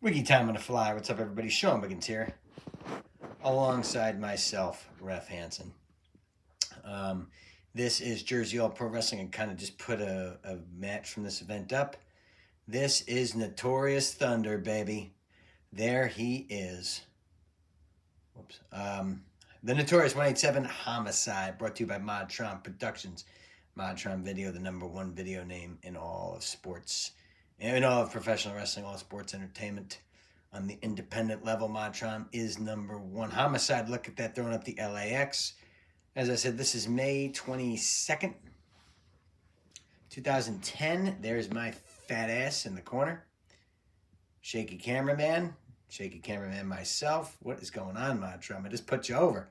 Wiki time on the fly. What's up, everybody? Sean Wiggins here, alongside myself, Ref Hansen. Um, this is Jersey All Pro Wrestling, and kind of just put a match from this event up. This is Notorious Thunder, baby. There he is. Whoops. The Notorious 187 Homicide, brought to you by Modtron Productions. Modtron Video, the #1 video name in all of sports, in all of professional wrestling, all sports entertainment. On the independent level, Modtron is #1. Homicide, look at that, throwing up the LAX. As I said, this is May 22nd, 2010. There's my fat ass in the corner. Shaky cameraman myself. What is going on, Modtron? I just put you over.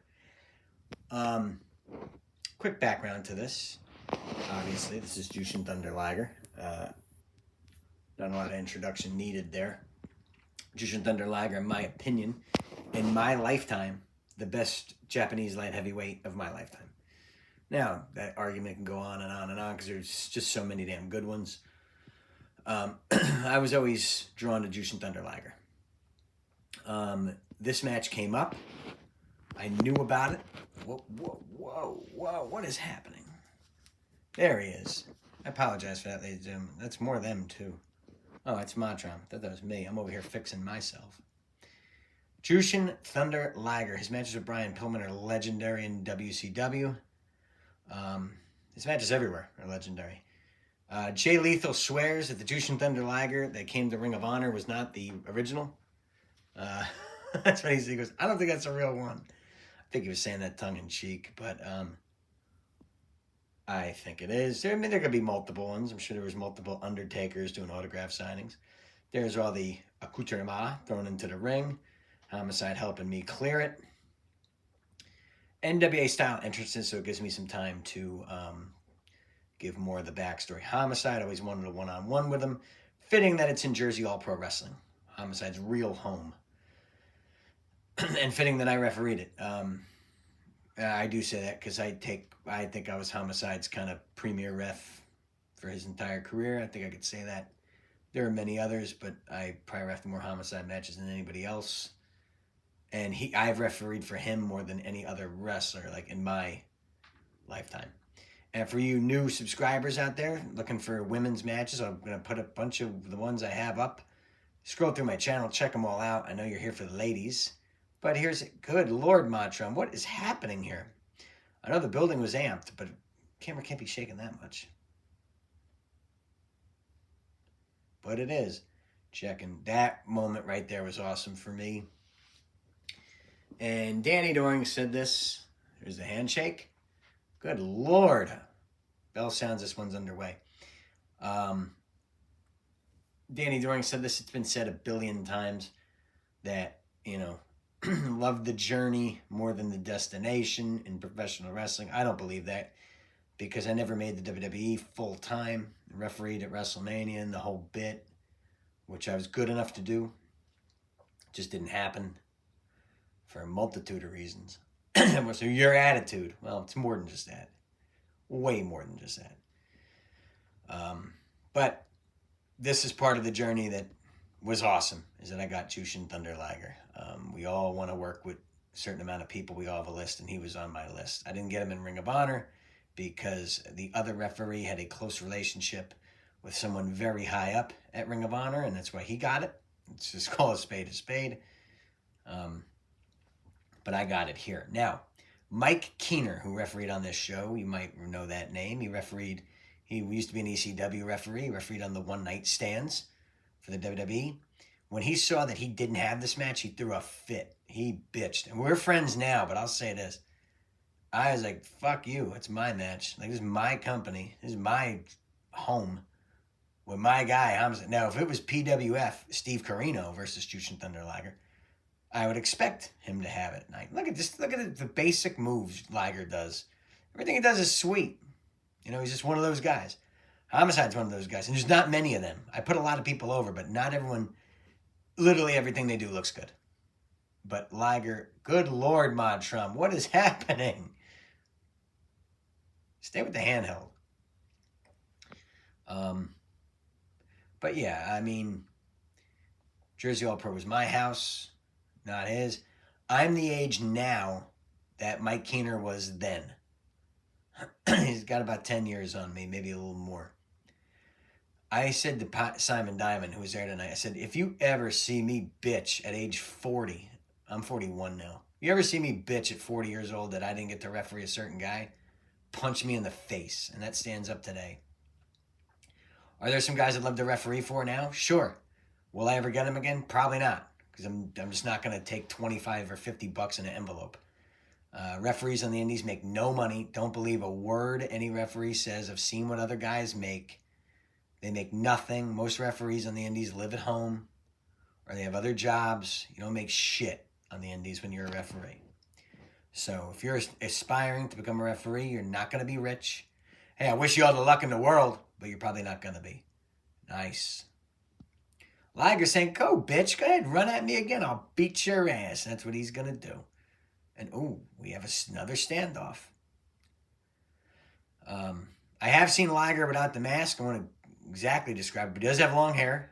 Quick background to this. Obviously, this is Jushin Thunder Liger. Not a lot of introduction needed there. Jushin Thunder Liger, in my opinion, in my lifetime, the best Japanese light heavyweight of my lifetime. Now, that argument can go on and on and on because there's just so many damn good ones. I was always drawn to Jushin Thunder Liger. This match came up. I knew about it. Whoa, what is happening? There he is. I apologize for that, ladies and gentlemen. That's more them, too. Oh, it's Modtron. I thought that was me. I'm over here fixing myself. Jushin Thunder Liger. His matches with Brian Pillman are legendary in WCW. His matches everywhere are legendary. Jay Lethal swears that the Jushin Thunder Liger that came to Ring of Honor was not the original. That's what he goes, I don't think that's a real one. I think he was saying that tongue-in-cheek, but I think it is. There could be multiple ones. I'm sure there was multiple Undertakers doing autograph signings. There's all the accoutrement thrown into the ring. Homicide helping me clear it. NWA-style entrances, so it gives me some time to give more of the backstory. Homicide, always wanted a one-on-one with him. Fitting that it's in Jersey All Pro Wrestling. Homicide's real home. And fitting that I refereed it. I do say that because I think I was Homicide's kind of premier ref for his entire career. I think I could say that. There are many others, but I probably refed more Homicide matches than anybody else. And I've refereed for him more than any other wrestler, like in my lifetime. And for you new subscribers out there looking for women's matches, I'm going to put a bunch of the ones I have up. Scroll through my channel, check them all out. I know you're here for the ladies. But here's it. Good Lord, Modtron, what is happening here? I know the building was amped, but the camera can't be shaking that much. But it is. Checking. That moment right there was awesome for me. And Danny Doring said this. There's the handshake. Good Lord. Bell sounds, this one's underway. Danny Doring said this. It's been said a billion times that, love the journey more than the destination in professional wrestling. I don't believe that because I never made the WWE full time. Refereed at WrestleMania and the whole bit, which I was good enough to do. Just didn't happen for a multitude of reasons. So your attitude, well, it's more than just that. Way more than just that. But this is part of the journey that was awesome, is that I got Jushin Thunder Liger. We all want to work with a certain amount of people. We all have a list, and he was on my list. I didn't get him in Ring of Honor because the other referee had a close relationship with someone very high up at Ring of Honor, and that's why he got it. Let's just call a spade a spade. But I got it here. Now, Mike Keener, who refereed on this show, you might know that name. He used to be an ECW referee. He refereed on the One Night Stands for the WWE. When he saw that he didn't have this match, he threw a fit. He bitched. And we're friends now, but I'll say this. I was like, fuck you. It's my match. Like, this is my company. This is my home with my guy. Now, if it was PWF, Steve Corino versus Jushin Thunder Liger, I would expect him to have it. Look at the basic moves Liger does. Everything he does is sweet. He's just one of those guys. Homicide's one of those guys. And there's not many of them. I put a lot of people over, but not everyone, literally everything they do looks good. But Liger, good Lord, Modtron, what is happening? Stay with the handheld. But yeah, I mean, Jersey All-Pro was my house, not his. I'm the age now that Mike Keener was then. He's got about 10 years on me, maybe a little more. I said to Simon Diamond, who was there tonight, I said, if you ever see me bitch at age 40, I'm 41 now. You ever see me bitch at 40 years old that I didn't get to referee a certain guy? Punch me in the face, and that stands up today. Are there some guys I'd love to referee for now? Sure. Will I ever get them again? Probably not, because I'm just not going to take 25 or 50 bucks in an envelope. Referees on the Indies make no money. Don't believe a word any referee says. I've seen what other guys make. They make nothing. Most referees on the Indies live at home or they have other jobs. You don't make shit on the Indies when you're a referee. So if you're aspiring to become a referee, you're not going to be rich. Hey, I wish you all the luck in the world, but you're probably not going to be. Nice. Liger saying, go, bitch. Go ahead. Run at me again. I'll beat your ass. That's what he's going to do. And, ooh, we have another standoff. I have seen Liger without the mask. I want to exactly describe it, but he does have long hair.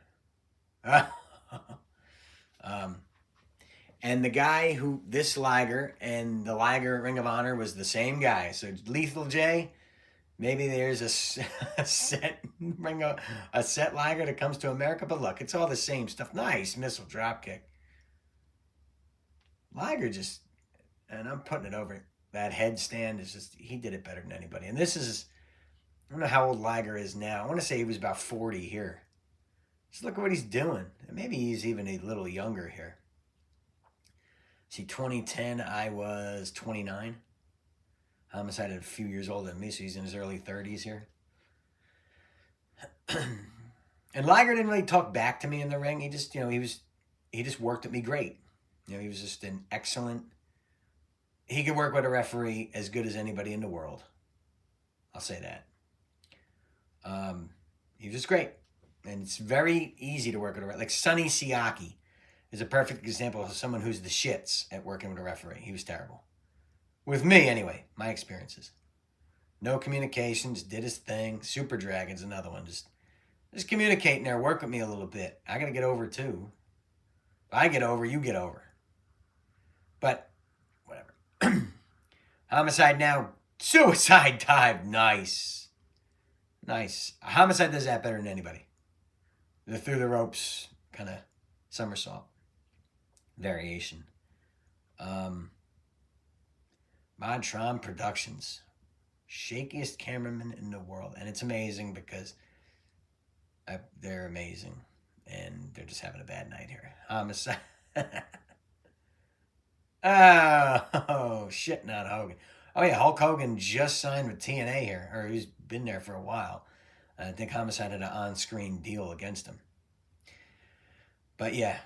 And the guy who, this Liger and the Liger Ring of Honor was the same guy. So Lethal J, maybe there's a set Liger that comes to America, but look, it's all the same stuff. Nice missile dropkick. Liger just, and I'm putting it over, that headstand is just, he did it better than anybody. And this is, I don't know how old Liger is now. I want to say he was about 40 here. Just look at what he's doing. And maybe he's even a little younger here. See, 2010, I was 29. Homicide a few years older than me, so he's in his early 30s here. And Liger didn't really talk back to me in the ring. He just, he just worked at me great. He was just an excellent, he could work with a referee as good as anybody in the world. I'll say that. He was just great. And it's very easy to work with a referee. Like Sonny Siaki is a perfect example of someone who's the shits at working with a referee. He was terrible. With me, anyway, my experiences. No communications, did his thing. Super Dragon's another one. Just communicate in there, work with me a little bit. I got to get over, too. If I get over, you get over. But, whatever. Homicide now, suicide dive. Nice. Nice. Homicide does that better than anybody. The through the ropes kind of somersault variation. Montron Productions. Shakiest cameraman in the world. And it's amazing because they're amazing. And they're just having a bad night here. Homicide. Oh, shit, not Hogan. Oh, yeah, Hulk Hogan just signed with TNA here. Or he's been there for a while. I think Homicide had an on-screen deal against him. But, yeah.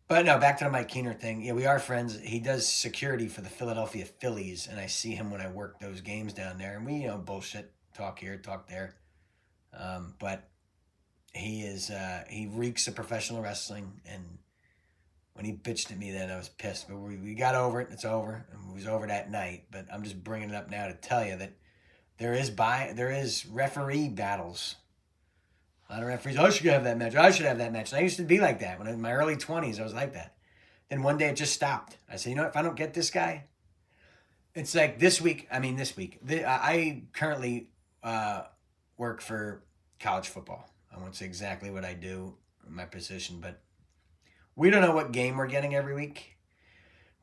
But, no, back to the Mike Keener thing. Yeah, we are friends. He does security for the Philadelphia Phillies, and I see him when I work those games down there. And we, bullshit, talk here, talk there. But he is, he reeks of professional wrestling, and when he bitched at me then, I was pissed. But we got over it. It's over. And it was over that night. But I'm just bringing it up now to tell you that there is referee battles. A lot of referees, I should have that match. I should have that match. And I used to be like that. When in my early 20s, I was like that. Then one day it just stopped. I said, if I don't get this guy, it's like this week. I currently work for college football. I won't say exactly what I do in my position, but we don't know what game we're getting every week.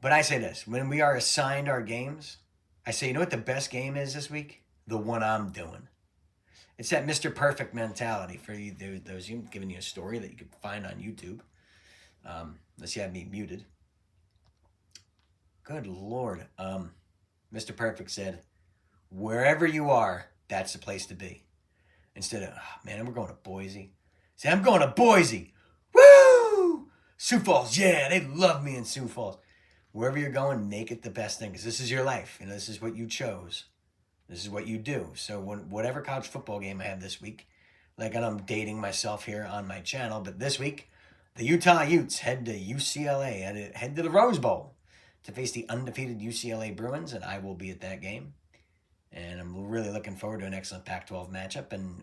But I say this, when we are assigned our games, I say, you know what the best game is this week? The one I'm doing. It's that Mr. Perfect mentality for you, those you giving you a story that you could find on YouTube. Unless you have me muted. Good Lord. Mr. Perfect said, wherever you are, that's the place to be. Instead of, man, we're going to Boise. Say, I'm going to Boise. Woo! Sioux Falls, yeah, they love me in Sioux Falls. Wherever you're going, make it the best thing, because this is your life. This is what you chose. This is what you do. So whatever college football game I have this week, like, and I'm dating myself here on my channel, but this week, the Utah Utes head to UCLA, head to the Rose Bowl to face the undefeated UCLA Bruins, and I will be at that game. And I'm really looking forward to an excellent Pac-12 matchup. And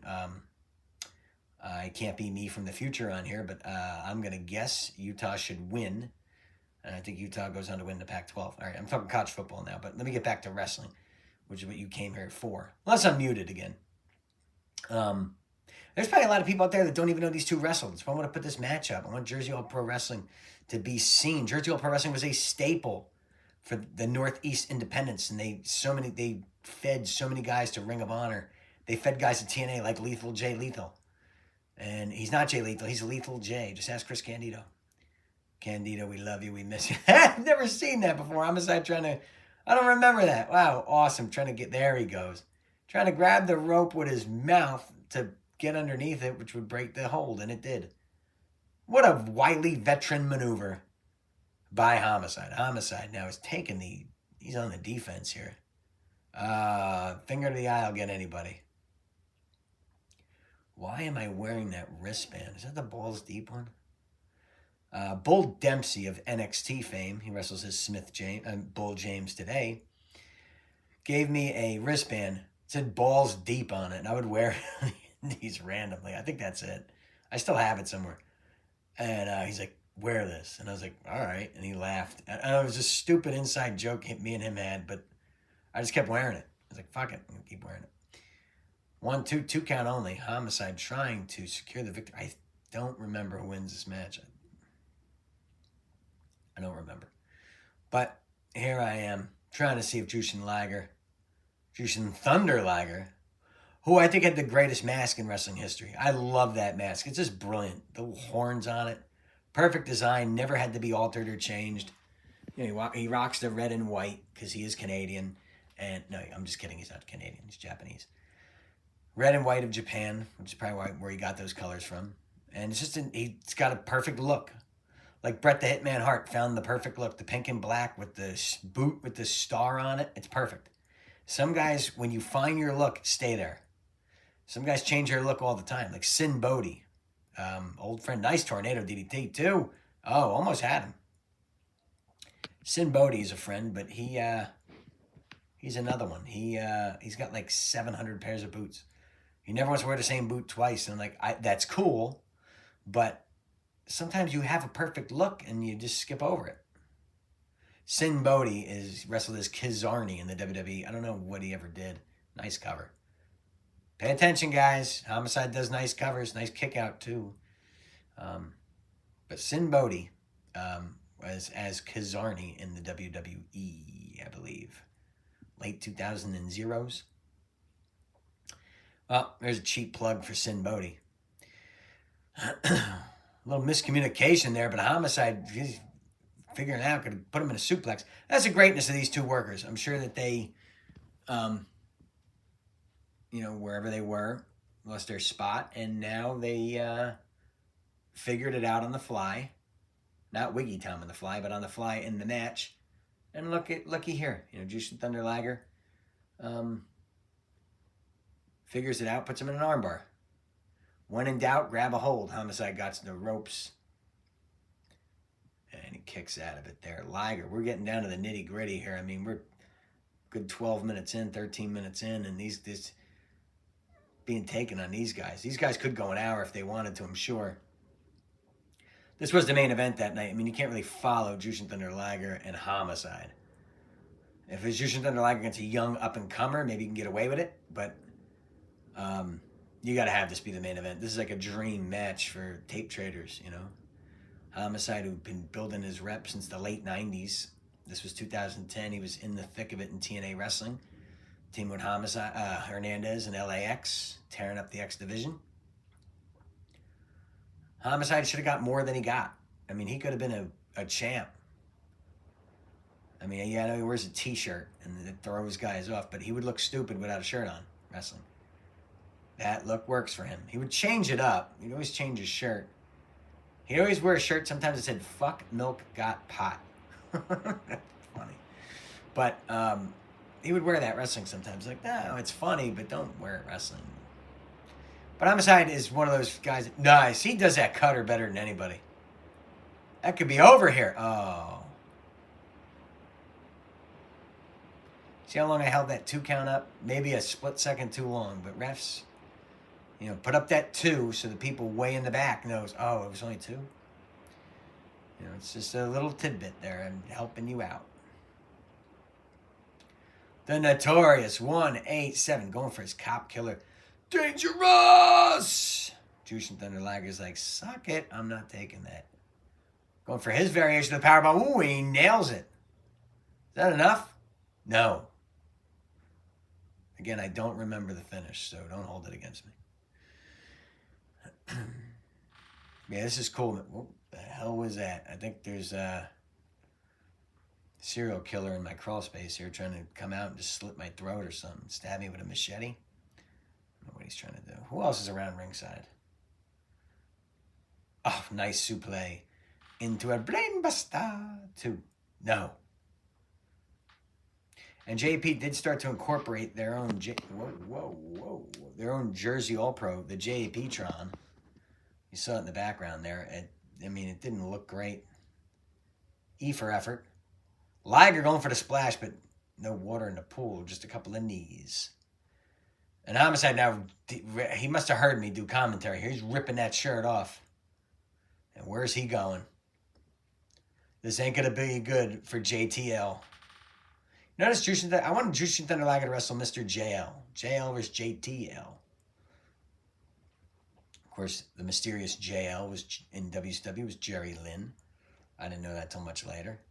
It can't be me from the future on here, but I'm going to guess Utah should win. And I think Utah goes on to win the Pac-12. All right, I'm talking college football now, but let me get back to wrestling, which is what you came here for. Unless I'm muted again. There's probably a lot of people out there that don't even know these two wrestled. So I want to put this match up. I want Jersey All Pro Wrestling to be seen. Jersey All Pro Wrestling was a staple for the Northeast Independents, and they fed so many guys to Ring of Honor. They fed guys to TNA like Lethal J Lethal. And he's not Jay Lethal, he's Lethal J. Just ask Chris Candido. Candido, we love you, we miss you. I've never seen that before. Homicide I don't remember that. Wow, awesome. There he goes. Trying to grab the rope with his mouth to get underneath it, which would break the hold, and it did. What a wily veteran maneuver by Homicide. Homicide now is he's on the defense here. Finger to the eye, I'll get anybody. Why am I wearing that wristband? Is that the Balls Deep one? Bull Dempsey of NXT fame, he wrestles as Bull James today, gave me a wristband. It said Balls Deep on it, and I would wear these randomly. I think that's it. I still have it somewhere. And he's like, wear this. And I was like, all right. And he laughed. And it was a stupid inside joke me and him had, but I just kept wearing it. I was like, fuck it. I'm going to keep wearing it. 1, 2, 2 count only. Homicide trying to secure the victory. I don't remember who wins this match. I don't remember. But here I am trying to see if Jushin Thunder Liger, who I think had the greatest mask in wrestling history. I love that mask. It's just brilliant. The horns on it. Perfect design. Never had to be altered or changed. You know, he rocks the red and white because he is Canadian. And no, I'm just kidding. He's not Canadian. He's Japanese. Red and white of Japan, which is probably where he got those colors from. And it's just he's got a perfect look. Like Bret the Hitman Hart found the perfect look. The pink and black with the boot with the star on it. It's perfect. Some guys, when you find your look, stay there. Some guys change their look all the time. Like Sin Bodhi. Old friend, nice tornado DDT too. Oh, almost had him. Sin Bodhi is a friend, but he's another one. He's got like 700 pairs of boots. He never wants to wear the same boot twice. And I'm like, that's cool, but sometimes you have a perfect look and you just skip over it. Sin Bodhi is wrestled as Kizarny in the WWE. I don't know what he ever did. Nice cover. Pay attention, guys. Homicide does nice covers. Nice kick out, too. But Sin Bodhi was as Kizarny in the WWE, I believe. Late 2000s. Well, there's a cheap plug for Sin Bodhi. A little miscommunication there, but Homicide, he's figuring out, could put him in a suplex. That's the greatness of these two workers. I'm sure that they, wherever they were, lost their spot, and now they figured it out on the fly. Not Wiggy Tom on the fly, but on the fly in the match. And looky here, Jushin Thunder Liger figures it out, puts him in an armbar. When in doubt, grab a hold. Homicide got to the ropes. And he kicks out of it there. Liger, we're getting down to the nitty gritty here. I mean, we're good 12 minutes in, 13 minutes in, and this being taken on these guys. These guys could go an hour if they wanted to, I'm sure. This was the main event that night. I mean, you can't really follow Jushin Thunder Liger and Homicide. If it's Jushin Thunder Liger against a young up-and-comer, maybe you can get away with it, but you got to have this be the main event. This is like a dream match for tape traders, Homicide, who'd been building his rep since the late 90s. This was 2010. He was in the thick of it in TNA Wrestling. Team with Homicide, Hernandez and LAX, tearing up the X division. Homicide should have got more than he got. I mean, he could have been a champ. I mean, yeah, I know he wears a t-shirt and it throws guys off, but he would look stupid without a shirt on wrestling. That look works for him. He would change it up. He'd always change his shirt. He'd always wear a shirt. Sometimes it said, "Fuck milk got pot." That's funny. But he would wear that wrestling sometimes. Like, no, it's funny, but don't wear it wrestling. But Homicide is one of those guys. Nice. He does that cutter better than anybody. That could be over here. Oh. See how long I held that 2 count up? Maybe a split second too long, but refs, You know, put up that 2 so the people way in the back knows, oh, it was only 2. You know, it's just a little tidbit there and helping you out. The Notorious 187 going for his cop killer. Dangerous! Jushin Thunder Liger's like, suck it. I'm not taking that. Going for his variation of the powerbomb. Ooh, he nails it. Is that enough? No. Again, I don't remember the finish, so don't hold it against me. Yeah, this is cool. What the hell was that? I think there's a serial killer in my crawl space here trying to come out and just slit my throat or something. Stab me with a machete. I don't know what he's trying to do. Who else is around ringside? Oh, nice suplex into a brainbuster. 2. No. And JP did start to incorporate their own their own Jersey All-Pro, the JP-tron. You saw it in the background there. I mean, it didn't look great. E for effort. Liger going for the splash, but no water in the pool, just a couple of knees. And Homicide now, he must have heard me do commentary. He's ripping that shirt off. And where's he going? This ain't going to be good for JTL. Notice I wanted Jushin Thunder Liger to wrestle Mr. JL. JL versus JTL. Of course, the mysterious JL was in WCW was Jerry Lynn. I didn't know that till much later.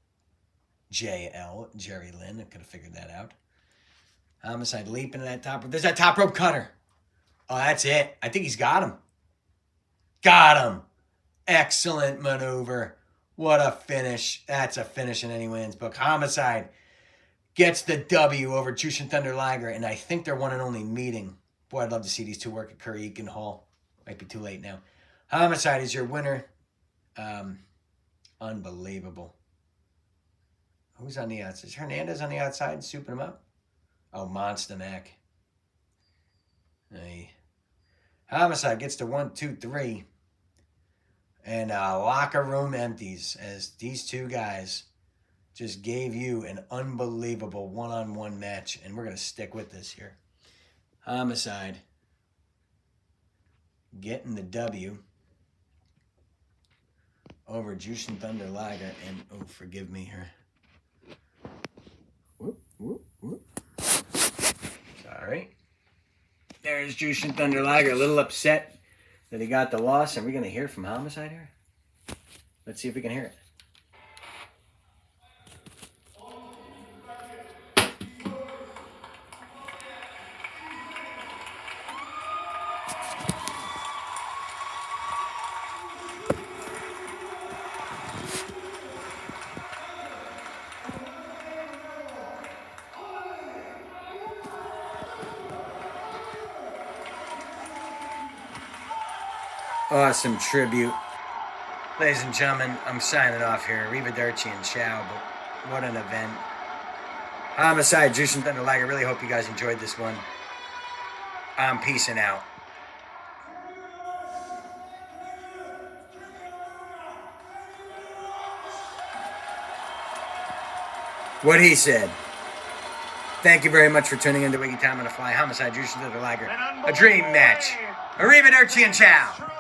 JL, Jerry Lynn. I could have figured that out. Homicide leaping to that top rope. There's that top rope cutter. Oh, that's it. I think he's got him. Got him. Excellent maneuver. What a finish. That's a finish in any man's book. Homicide gets the W over Jushin Thunder Liger, and I think they're one and only meeting. Boy, I'd love to see these two work at Curry Eakin Hall. Might be too late now. Homicide is your winner. Unbelievable. Who's on the outside? Is Hernandez on the outside souping him up? Oh, Monster Mac. Hey. Homicide gets to 1, 2, 3. And locker room empties as these two guys just gave you an unbelievable one-on-one match. And we're going to stick with this here. Homicide getting the W over Jushin Thunder Liger. And, oh, forgive me here. Whoop, whoop, whoop. Sorry. There's Jushin Thunder Liger, a little upset that he got the loss. Are we going to hear from Homicide here? Let's see if we can hear it. Awesome tribute. Ladies and gentlemen, I'm signing off here. Arrivederci and ciao, but what an event. Homicide, Jushin Thunder Liger. Really hope you guys enjoyed this one. I'm peacing out. What he said. Thank you very much for tuning in to Wiggy Time on the Fly. Homicide, Jushin Thunder Liger. A dream match. Arrivederci and ciao.